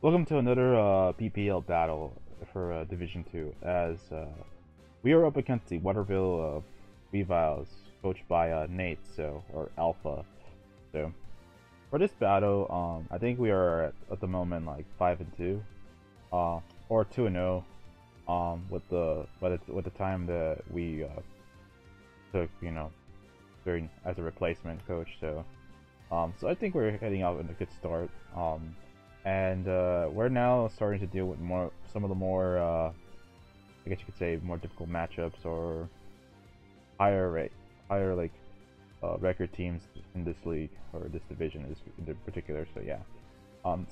Welcome to another BPL battle for Division 2 as we are up against the Waterville Weaviles coached by Nate, or Alpha. So for this battle, I think we are at the moment like 5-2 or 2-0 with the time that we took, during as a replacement coach. So I think we're heading out in a good start. And we're now starting to deal with some of the more, I guess you could say, more difficult matchups or higher like record teams in this league or this division in particular. So yeah,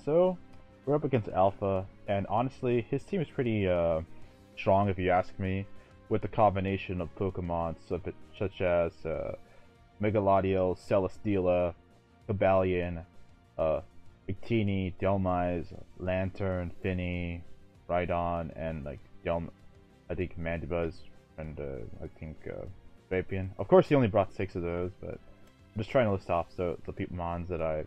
so we're up against Alpha, and honestly, his team is pretty strong if you ask me, with the combination of Pokemon such as Mega Latias, Celesteela, Cobalion, Victini, Delmise, Lantern, Finny, Rhydon, and like I think Mandibuzz and I think Vapian. Of course, he only brought 6 of those, but I'm just trying to list off the Mons that I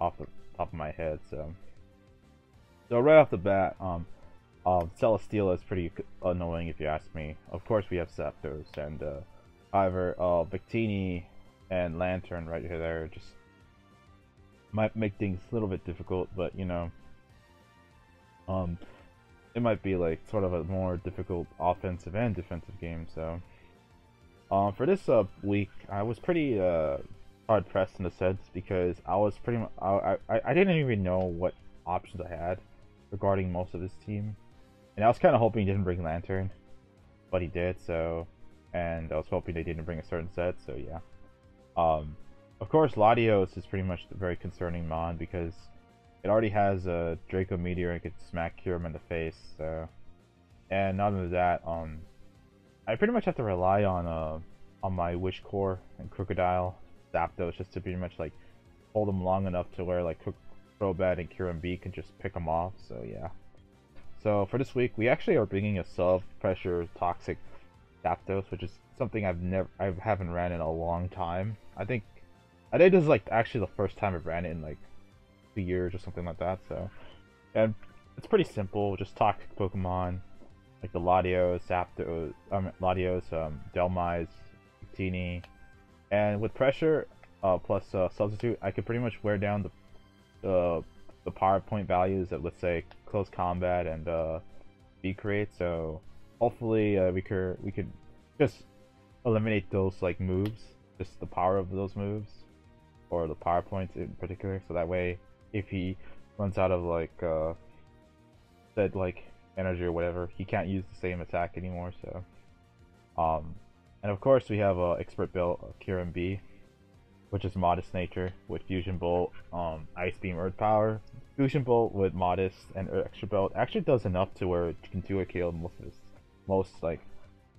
off the top of my head. So right off the bat, Celesteela is pretty annoying if you ask me. Of course, we have Zapdos, and however, Victini and Lantern right here there just might make things a little bit difficult, but it might be like sort of a more difficult offensive and defensive game. So for this week, I was pretty hard pressed in a sense because I was pretty much I didn't even know what options I had regarding most of this team, and I was kind of hoping he didn't bring Lantern, but he did. So, and I was hoping they didn't bring a certain set. So yeah. Of course, Latios is pretty much a very concerning mon because it already has a Draco Meteor and could smack Kyurem in the face. So, and not only that, I pretty much have to rely on my Wish Core and Crocodile Zapdos just to pretty much like hold them long enough to where like Crobat and Kyurem B can just pick them off. So yeah. So for this week, we actually are bringing a sub-pressure toxic Zapdos, which is something I haven't ran in a long time. I think this is like actually the first time I've ran it in like 2 years or something like that. So, and it's pretty simple, just toxic Pokemon like the Latios, Delmise, Victini, and with pressure plus substitute, I could pretty much wear down the power point values of, let's say, close combat and speed create. So hopefully we could just eliminate those like moves, just the power of those moves, or the power points in particular. So that way, if he runs out of like said like energy or whatever, he can't use the same attack anymore. So and of course we have expert build Kyurem B, which is modest nature with Fusion Bolt, Ice Beam, Earth Power. Fusion Bolt with modest and extra belt actually does enough to where it can do a kill most like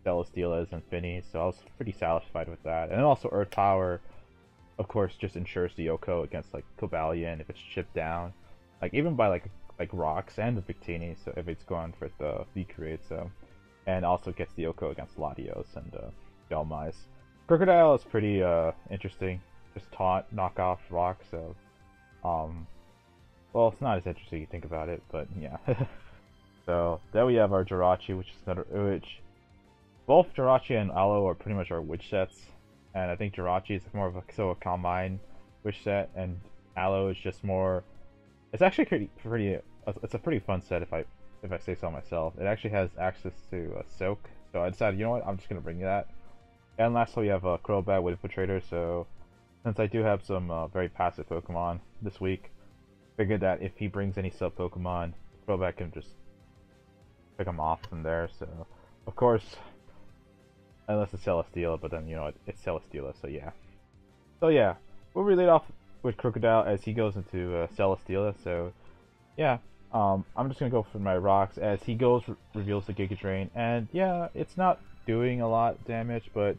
Celesteelas and Finny, so I was pretty satisfied with that. And then also Earth Power, of course, just ensures the Yoko against like Cobalion if it's chipped down, like even by like rocks and the Victini. So if it's going for the V create, so, and also gets the Yoko against Latios and Delmise. Crocodile is pretty interesting, just taunt, knock off rock. So well, it's not as interesting you think about it, but yeah. So then we have our Jirachi, which both Jirachi and Aloe are pretty much our witch sets, and I think Jirachi is more of a combine witch set, and Aloe is just more. It's actually pretty. It's a pretty fun set if I say so myself. It actually has access to Soak, so I decided, you know what, I'm just gonna bring that. And lastly, we have Crobat with Infiltrator. So since I do have some very passive Pokemon this week, figured that if he brings any sub Pokemon, Crobat can just pick them off from there. So of course. Unless it's Celesteela, but then, you know, it's Celesteela, so yeah. So yeah, we'll relay off with Crocodile as he goes into Celesteela, so yeah. I'm just gonna go for my rocks as he goes, reveals the Giga Drain, and yeah, it's not doing a lot of damage, but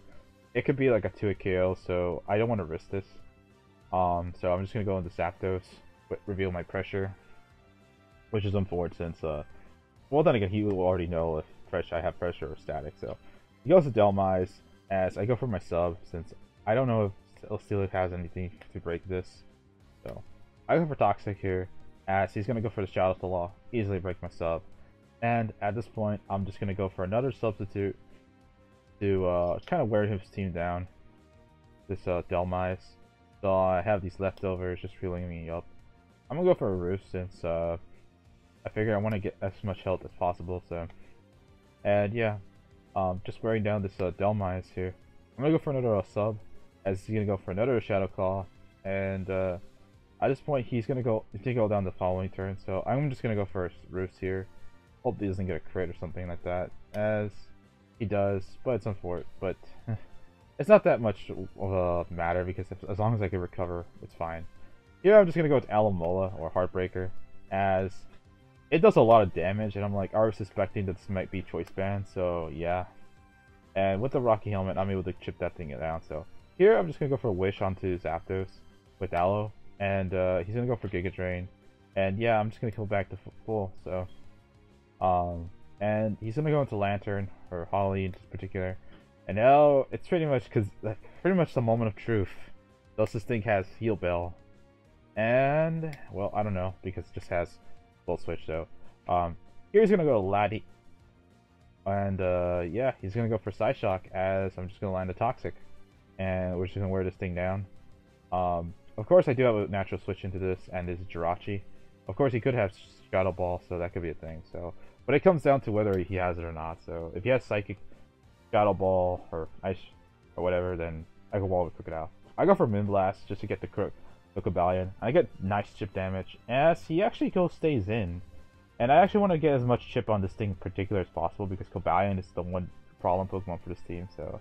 it could be like a 2-hit KO, so I don't want to risk this. So I'm just gonna go into Zapdos, reveal my pressure, which is unfortunate since, well then again, he will already know if I have pressure or static, so. He goes to Delmise, as I go for my sub, since I don't know if Celesteela has anything to break this. So I go for Toxic here, as he's gonna go for the Celesteela, easily break my sub. And at this point, I'm just gonna go for another substitute to kind of wear his team down. This Delmise. So I have these leftovers just filling me up. I'm gonna go for a Roost since I figure I want to get as much health as possible. So, and yeah, just wearing down this Delmise here. I'm gonna go for another sub, as he's gonna go for another Shadow Claw, and at this point he's gonna go down the following turn. So I'm just gonna go for a Roost here. Hope he doesn't get a crit or something like that, as he does, but it's unfortunate. But it's not that much of a matter because as long as I can recover, it's fine. Here I'm just gonna go with Alamola or Heartbreaker, as it does a lot of damage, and I'm like already suspecting that this might be choice band, so yeah. And with the Rocky Helmet, I'm able to chip that thing down. So here I'm just gonna go for a Wish onto Zapdos with Aloe, and he's gonna go for Giga Drain, and yeah, I'm just gonna kill back to full. So and he's gonna go into Lantern or Holly in particular, and now it's pretty much the moment of truth. Does this thing has Heal Bell? And well, I don't know because it just has Full Switch. So here he's gonna go to Laddie, and yeah, he's gonna go for Psyshock, as I'm just gonna land a Toxic, and we're just gonna wear this thing down. Of course I do have a natural switch into this, and this is Jirachi. Of course he could have Shadow Ball, so that could be a thing. So, but it comes down to whether he has it or not. So if he has Psychic, Shadow Ball, or Ice, or whatever, then I can wall with Crocodile. I go for Moonblast just to get the Cobalion. I get nice chip damage, as he actually stays in. And I actually want to get as much chip on this thing in particular as possible, because Cobalion is the one problem Pokemon for this team. So,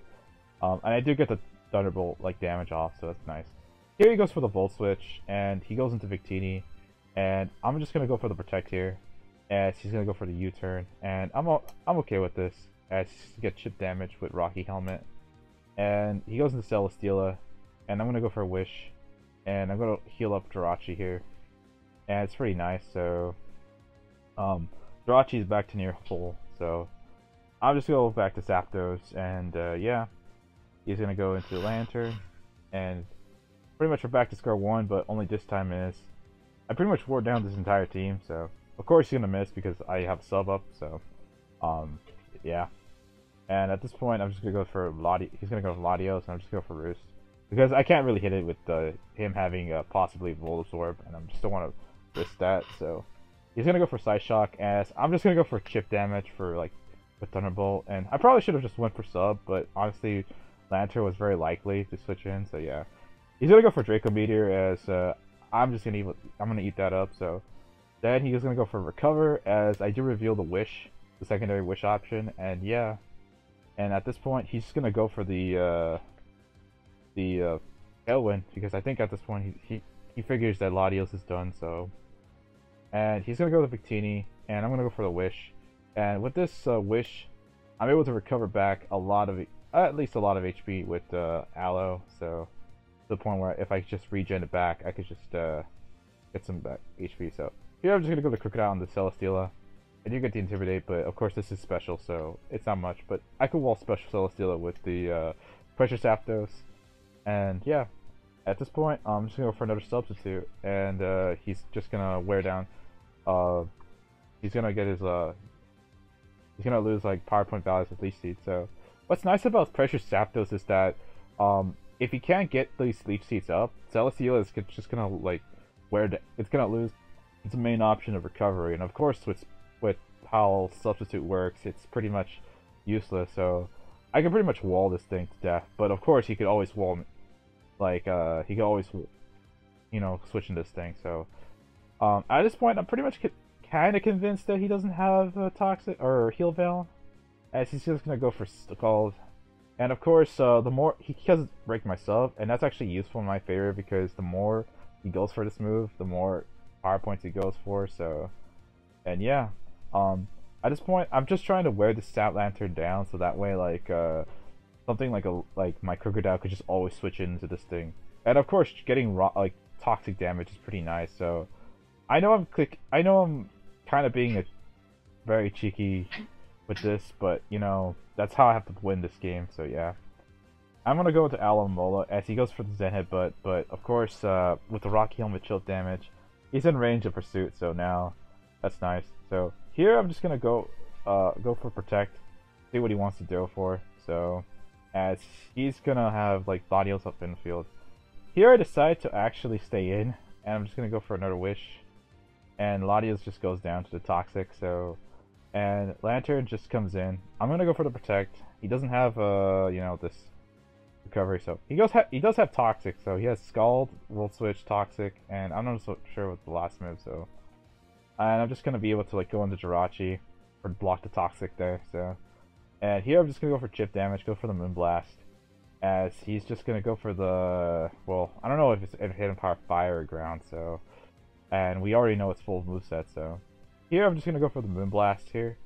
and I do get the Thunderbolt damage off, so that's nice. Here he goes for the Volt Switch, and he goes into Victini, and I'm just gonna go for the Protect here, as he's gonna go for the U-turn, and I'm okay with this, as he gets chip damage with Rocky Helmet, and he goes into Celesteela, and I'm gonna go for a Wish, and I'm gonna heal up Jirachi here, and it's pretty nice. So Jirachi's back to near full, so I'm just gonna go back to Zapdos, and yeah, he's gonna go into Lantern, and pretty much we're back to square one, but only this time is I pretty much wore down this entire team. So of course he's gonna miss because I have sub up. So yeah, and at this point I'm just gonna go for Latios. He's gonna go for Latios, and I'm just gonna go for Roost, because I can't really hit it with him having possibly Volt Absorb, and I just don't want to risk that. So he's gonna go for Psyshock, as I'm just gonna go for chip damage for with Thunderbolt, and I probably should have just went for sub, but honestly Lantern was very likely to switch in. So yeah, he's gonna go for Draco Meteor, as I'm gonna eat that up. So then he's gonna go for Recover, as I do reveal the Wish, the secondary Wish option, and yeah, and at this point he's gonna go for the Tailwind, because I think at this point he figures that Latios is done. So, and he's gonna go to Victini, and I'm gonna go for the Wish, and with this Wish I'm able to recover back at least a lot of HP with Aloe. So to the point where if I just regen it back, I could just get some back HP. So here I'm just gonna go to Crocodile on the Celesteela. I do get the Intimidate, but of course this is special, so it's not much. But I could wall special Celesteela with the Pressure Zapdos. And yeah, at this point, I'm just gonna go for another substitute, and he's just gonna wear down. He's gonna get his he's gonna lose power point values with Leech Seed. So what's nice about Pressure Zapdos is that if he can't get these Leech Seeds up, Celesteela is just gonna it's gonna lose its main option of recovery, and of course with how substitute works, it's pretty much useless. So I can pretty much wall this thing to death, but of course he could always wall he could always switch in this thing. So at this point I'm pretty much kind of convinced that he doesn't have Toxic or Heal Veil, as he's just gonna go for Scald. And of course the more he doesn't break my sub, and that's actually useful in my favor, because the more he goes for this move, the more power points he goes for. So, and yeah, at this point I'm just trying to wear the Stat Lantern down, so that way something like my Crocodile could just always switch into this thing. And of course getting toxic damage is pretty nice. So I know I'm kind of being very cheeky with this, but that's how I have to win this game. So yeah, I'm gonna go into Alamola, as he goes for the Zen Headbutt, but of course with the Rocky Helmet chill damage, he's in range of pursuit, so now that's nice. So here I'm just gonna go for protect, see what he wants to go for. So as he's gonna have like Latios up in the field. Here I decide to actually stay in, and I'm just gonna go for another wish, and Latios just goes down to the toxic. So and Lantern just comes in. I'm gonna go for the protect. He doesn't have you know, this recovery, so he does have toxic. So he has Scald, Volt Switch, toxic, and I'm not so sure what the last move. So and I'm just gonna be able to like go into Jirachi or block the toxic there. So and here I'm just gonna go for chip damage, go for the Moonblast, as he's just gonna go for the, well, I don't know if it's hidden power fire or ground. So and we already know it's full moveset. So here I'm just gonna go for the Moonblast here,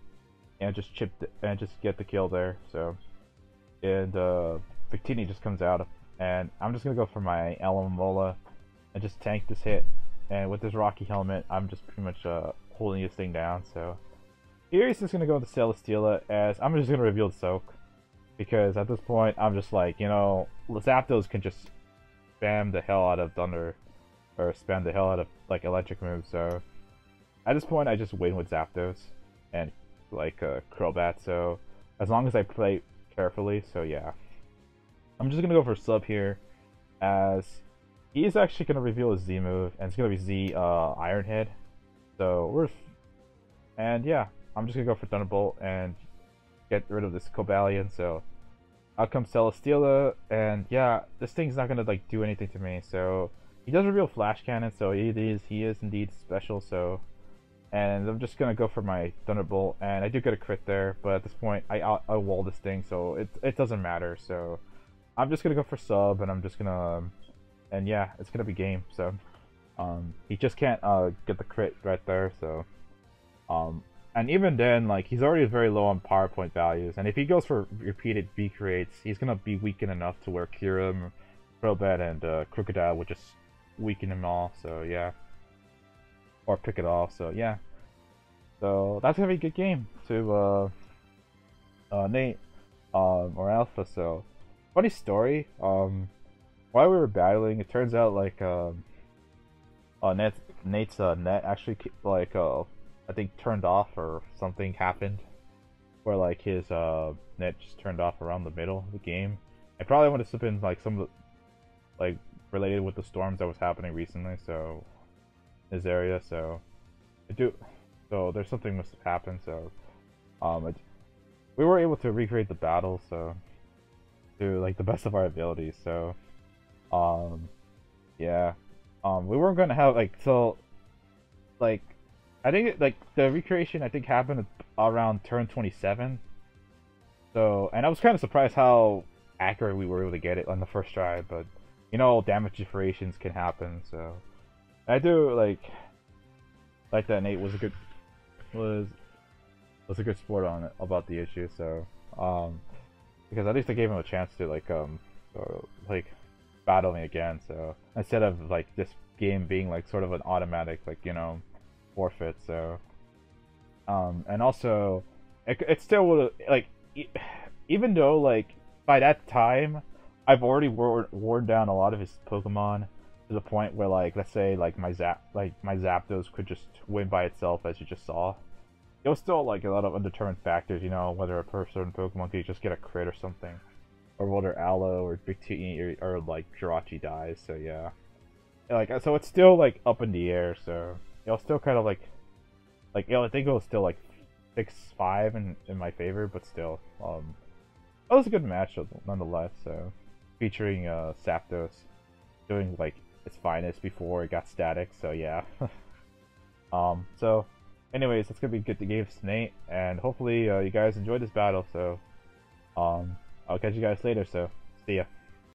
and just and just get the kill there. So and Victini just comes out, and I'm just gonna go for my Alamola and just tank this hit. And with this Rocky Helmet, I'm just pretty much holding this thing down. So here he's just gonna go with the Celesteela, as I'm just gonna reveal the Soak, because at this point I'm just like, you know, Zapdos can just spam the hell out of Thunder, or spam the hell out of like electric moves. So at this point I just win with Zapdos and like Crobat. So as long as I play carefully, so yeah. I'm just gonna go for sub here, as he's actually gonna reveal his Z move, and it's gonna be Z Iron Head. So and yeah, I'm just gonna go for Thunderbolt and get rid of this Cobalion. So out comes Celesteela, and yeah, this thing's not gonna like do anything to me. So he does reveal Flash Cannon, so he is indeed special. So and I'm just gonna go for my Thunderbolt, and I do get a crit there, but at this point I wall this thing, so it doesn't matter. So I'm just gonna go for sub, and I'm just gonna, and yeah, it's gonna be game. So he just can't get the crit right there. So and even then, like, he's already very low on power point values, and if he goes for repeated V creates, he's gonna be weakened enough to where Kyurem, Crobat, and Crocodile would just weaken him all. So yeah, or pick it off. So yeah, so that's gonna be a good game to Nate or Alpha. So funny story, while we were battling, it turns out like Nate's net actually like I think turned off, or something happened where like his net just turned off around the middle of the game. It probably would have been like some of the, like, related with the storms that was happening recently, so his area. So there's something must have happened. So we were able to recreate the battle, so to like the best of our abilities. So yeah, we weren't gonna have like, so like I think like the recreation I think happened around turn 27. So, and I was kind of surprised how accurate we were able to get it on the first try, but you know, damage differentiations can happen. So I do like that Nate was a good sport on it about the issue. So because at least I gave him a chance to like battle me again. So instead of like this game being like sort of an automatic, like, you know, forfeit. So and also it still would, like, even though like by that time I've already worn down a lot of his Pokemon to the point where, like, let's say like my Zapdos could just win by itself, as you just saw. It was still like a lot of undetermined factors, you know, whether a certain Pokemon could just get a crit or something, or whether Aloe or Victini or like Jirachi dies. So yeah, like, so it's still like up in the air. So it was still kind of like you know, I think it was still like 6-5 in my favor, but still it was a good match nonetheless. So featuring Zapdos doing like its finest before it got static. So yeah. So anyways, it's gonna be good to game tonight, and hopefully you guys enjoyed this battle. So I'll catch you guys later. So see ya.